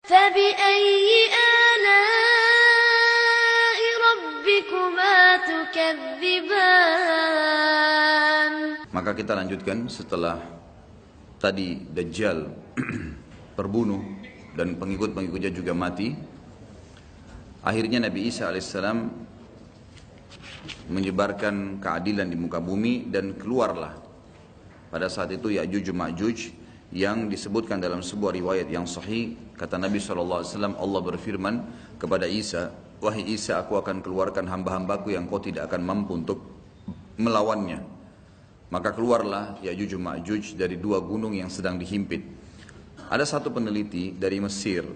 فبأي آلاء ربكما تكذبان. Maka kita lanjutkan setelah tadi Dajjal terbunuh dan pengikut-pengikutnya juga mati. Akhirnya Nabi Isa alaihissalam menyebarkan keadilan di muka bumi dan keluarlah pada saat itu Ya'juj Ma'juj yang disebutkan dalam sebuah riwayat yang sahih. Kata Nabi SAW, Allah berfirman kepada Isa, wahai Isa, aku akan keluarkan hamba-hambaku yang kau tidak akan mampu untuk melawannya. Maka keluarlah Ya'juj Ma'juj dari dua gunung yang sedang dihimpit. Ada satu peneliti dari Mesir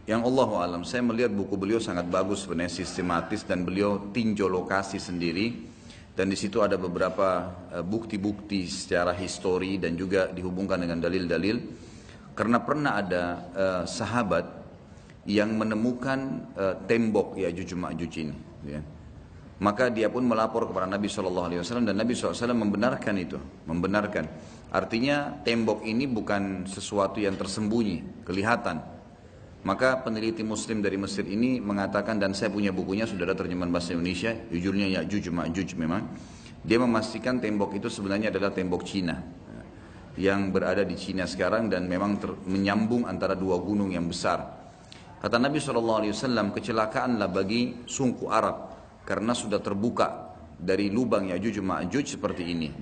yang Allahu alam, saya melihat buku beliau sangat bagus sebenarnya, sistematis, dan beliau tinjau lokasi sendiri, dan di situ ada beberapa bukti-bukti secara histori dan juga dihubungkan dengan dalil-dalil. Karena pernah ada sahabat yang menemukan tembok Ya'juj Ma'juj ini, ya. Maka dia pun melapor kepada Nabi SAW dan Nabi SAW membenarkan itu, membenarkan. Artinya tembok ini bukan sesuatu yang tersembunyi, kelihatan. Maka peneliti muslim dari Mesir ini mengatakan, dan saya punya bukunya, sudah ada terjemahan bahasa Indonesia, judulnya Ya'juj Ma'juj memang. Dia memastikan tembok itu sebenarnya adalah tembok Cina, yang berada di Cina sekarang dan memang menyambung antara dua gunung yang besar. Kata Nabi SAW, kecelakaanlah bagi suku Arab, karena sudah terbuka dari lubang Ya'juj Ma'juj seperti ini.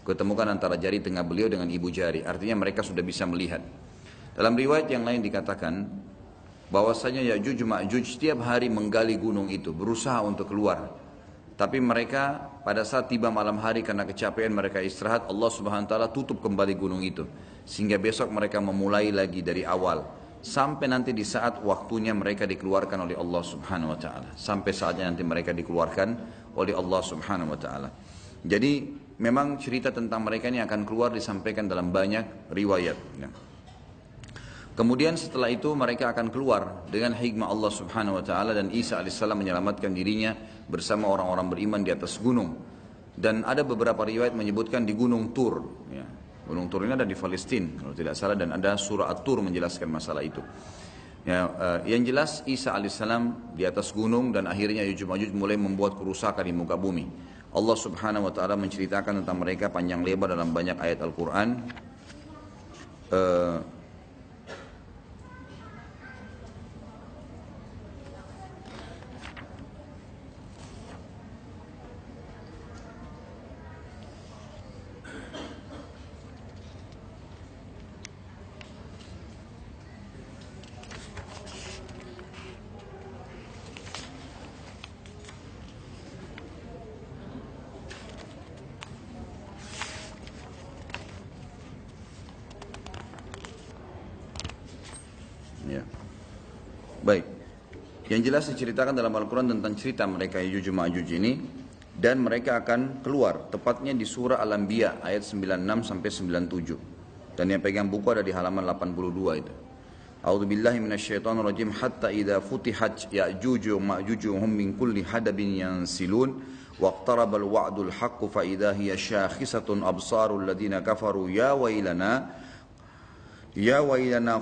Ketemukan antara jari tengah beliau dengan ibu jari, artinya mereka sudah bisa melihat. Dalam riwayat yang lain dikatakan bahwasanya Ya'juj Ma'juj setiap hari menggali gunung itu, berusaha untuk keluar. Tapi mereka pada saat tiba malam hari karena kecapean mereka istirahat, Allah Subhanahu wa taala tutup kembali gunung itu. Sehingga besok mereka memulai lagi dari awal. Sampai nanti di saat waktunya mereka dikeluarkan oleh Allah Subhanahu wa taala. Sampai saatnya nanti mereka dikeluarkan oleh Allah Subhanahu wa taala. Jadi memang cerita tentang mereka ini akan keluar disampaikan dalam banyak riwayat. Kemudian setelah itu mereka akan keluar dengan hikmah Allah Subhanahu wa taala, dan Isa alaihissalam menyelamatkan dirinya bersama orang-orang beriman di atas gunung. Dan ada beberapa riwayat menyebutkan di Gunung Tur, ya. Gunung Tur ini ada di Palestina kalau tidak salah, dan ada surah At-Tur menjelaskan masalah itu. Ya, yang jelas Isa alaihissalam di atas gunung, dan akhirnya Ya'juj Ma'juj mulai membuat kerusakan di muka bumi. Allah Subhanahu wa taala menceritakan tentang mereka panjang lebar dalam banyak ayat Al-Qur'an. Ya. Baik. Yang jelas diceritakan dalam Al-Quran tentang cerita mereka Ya'juj Ma'juj ini, dan mereka akan keluar tepatnya di surah Al-Anbiya ayat 96 sampai 97. Dan yang pegang buku ada di halaman 82 itu. A'udzubillahi minasyaitonirrajim, hatta idza futihat Ya'juj wa Ma'juj hum min kulli hadabin yansilun waqtarabal wa'dul haqqu fa idza hiya syakhisatun absarul ladina kafaru ya wailana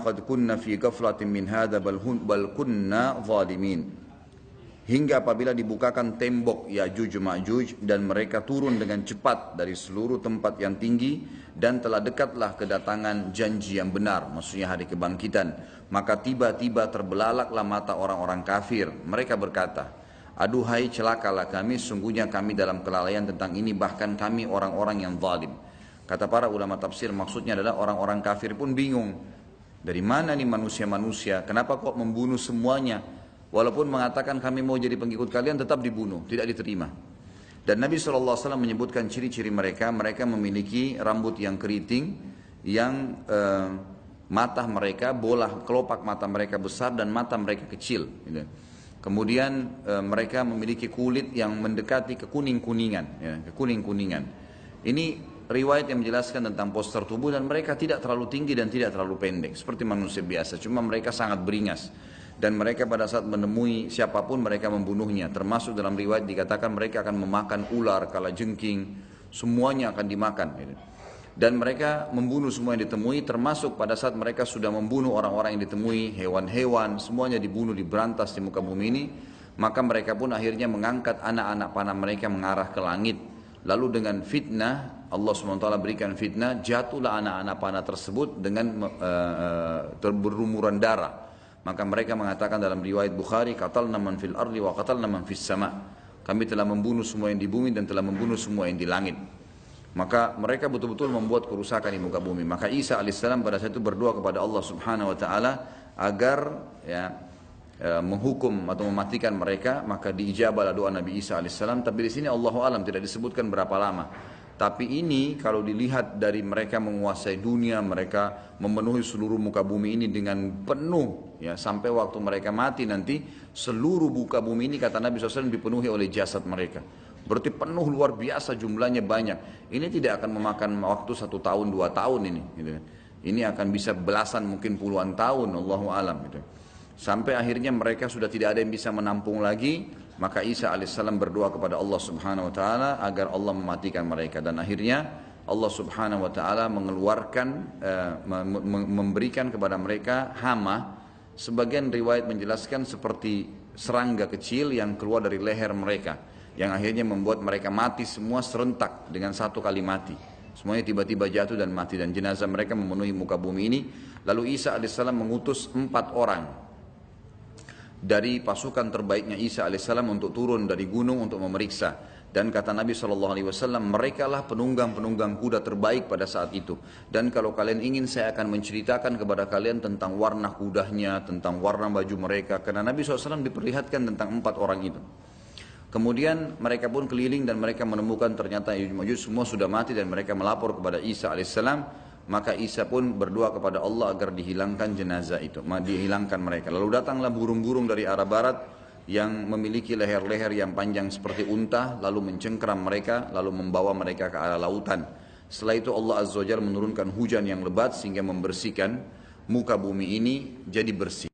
qad kunna fi ghaflatin min hadha bal kunna zalimin. Hingga apabila dibukakan tembok Ya'juj Ma'juj dan mereka turun dengan cepat dari seluruh tempat yang tinggi, dan telah dekatlah kedatangan janji yang benar, maksudnya hari kebangkitan, maka tiba-tiba terbelalaklah mata orang-orang kafir. Mereka berkata, aduhai celakalah kami, sungguhnya kami dalam kelalaian tentang ini, bahkan kami orang-orang yang zalim. Kata para ulama tafsir, maksudnya adalah orang-orang kafir pun bingung. Dari mana nih manusia-manusia? Kenapa kok membunuh semuanya? Walaupun mengatakan kami mau jadi pengikut kalian, tetap dibunuh, tidak diterima. Dan Nabi SAW menyebutkan ciri-ciri mereka. Mereka memiliki rambut yang keriting, yang mata mereka, bola kelopak mata mereka besar dan mata mereka kecil. Kemudian mereka memiliki kulit yang mendekati kekuning-kuningan. Ya, kekuning-kuningan. Ini riwayat yang menjelaskan tentang postur tubuh, dan mereka tidak terlalu tinggi dan tidak terlalu pendek seperti manusia biasa, cuma mereka sangat beringas, dan mereka pada saat menemui siapapun mereka membunuhnya. Termasuk dalam riwayat dikatakan mereka akan memakan ular, kalajengking, semuanya akan dimakan. Dan mereka membunuh semua yang ditemui, termasuk pada saat mereka sudah membunuh orang-orang yang ditemui, hewan-hewan, semuanya dibunuh, diberantas di muka bumi ini. Maka mereka pun akhirnya mengangkat anak-anak panah mereka mengarah ke langit. Lalu dengan fitnah, Allah SWT berikan fitnah, jatuhlah anak-anak panah tersebut dengan berlumuran darah. Maka mereka mengatakan dalam riwayat Bukhari, qatalna man fil ardi wa qatalna man fis sama. Kami telah membunuh semua yang di bumi dan telah membunuh semua yang di langit. Maka mereka betul-betul membuat kerusakan di muka bumi. Maka Isa alaihissalam pada saat itu berdoa kepada Allah Subhanahu wa taala agar menghukum atau mematikan mereka. Maka diijabahlah doa Nabi Isa alaihissalam. Tapi di sini Allahu alam tidak disebutkan berapa lama. Tapi ini kalau dilihat dari mereka menguasai dunia, mereka memenuhi seluruh muka bumi ini dengan penuh, ya, sampai waktu mereka mati nanti seluruh muka bumi ini kata Nabi SAW dipenuhi oleh jasad mereka. Berarti penuh luar biasa, jumlahnya banyak. Ini tidak akan memakan waktu 1 tahun 2 tahun ini. Gitu. Ini akan bisa belasan mungkin puluhan tahun, Allahu alam. Gitu. Sampai akhirnya mereka sudah tidak ada yang bisa menampung lagi. Maka Isa alaihissalam berdoa kepada Allah Subhanahu wa taala agar Allah mematikan mereka, dan akhirnya Allah Subhanahu wa taala mengeluarkan memberikan kepada mereka hama. Sebagian riwayat menjelaskan seperti serangga kecil yang keluar dari leher mereka, yang akhirnya membuat mereka mati semua serentak dengan satu kali mati. Semuanya tiba-tiba jatuh dan mati, dan jenazah mereka memenuhi muka bumi ini. Lalu Isa alaihissalam mengutus 4 orang dari pasukan terbaiknya Isa alaihissalam untuk turun dari gunung untuk memeriksa. Dan kata Nabi SAW, mereka lah penunggang-penunggang kuda terbaik pada saat itu. Dan kalau kalian ingin, saya akan menceritakan kepada kalian tentang warna kudanya, tentang warna baju mereka. Karena Nabi SAW diperlihatkan tentang 4 orang itu. Kemudian mereka pun keliling dan mereka menemukan ternyata Ya'juj Ma'juj semua sudah mati, dan mereka melapor kepada Isa alaihissalam. Maka Isa pun berdoa kepada Allah agar dihilangkan jenazah itu, dihilangkan mereka. Lalu datanglah burung-burung dari arah barat yang memiliki leher-leher yang panjang seperti unta, lalu mencengkeram mereka, lalu membawa mereka ke arah lautan. Setelah itu Allah Azza wa Jalla menurunkan hujan yang lebat sehingga membersihkan muka bumi ini jadi bersih.